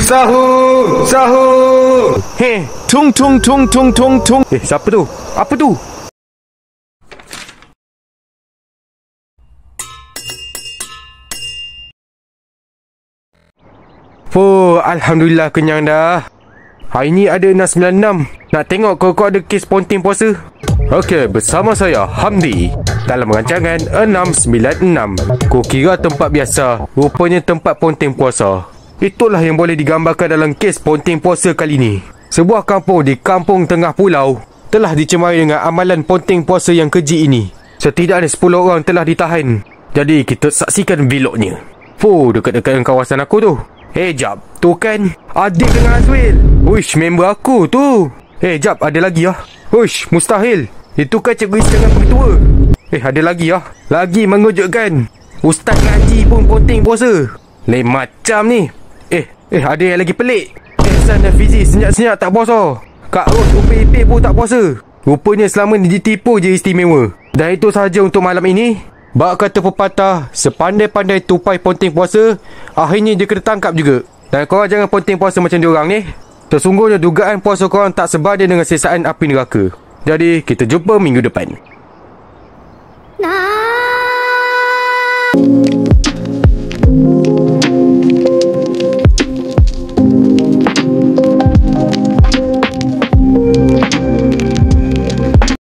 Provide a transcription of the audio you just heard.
Sahur! Sahur! Heh, tung tung tung tung tung tung. Siapa tu? Apa tu? Alhamdulillah kenyang dah. Hari ni ada 696. Nak tengok kau ada kes ponting puasa? Okey, bersama saya Hamdi dalam rancangan 696. Kau kira tempat biasa, rupanya tempat ponting puasa. Itulah yang boleh digambarkan dalam kes ponting puasa kali ni. Sebuah kampung di kampung tengah pulau telah dicemari dengan amalan ponting puasa yang keji ini. Setidaknya 10 orang telah ditahan. Jadi kita saksikan vlognya. Dekat-dekat dengan kawasan aku tu. Jap, tu kan adik dengan Azwil. Uish, member aku tu. Jap, ada lagi lah. Uish, mustahil. Itu kan cikgu isteri pengetua. Ada lagi lah. Lagi mengejutkan. Ustaz ngaji pun ponting puasa. Lain macam ni. Ada yang lagi pelik. Ehsan dan Fizi senyap-senyap tak puasa. Kak Ros, Upin Ipin pun tak puasa. Rupanya selama ni ditipu je istimewa. Dan itu sahaja untuk malam ini. Bak kata pepatah, sepandai-pandai tupai ponting puasa, akhirnya dia kena tangkap juga. Dan korang jangan ponting puasa macam diorang ni. Sesungguhnya dugaan puasa korang tak sebadan dengan sisaan api neraka. Jadi, kita jumpa minggu depan.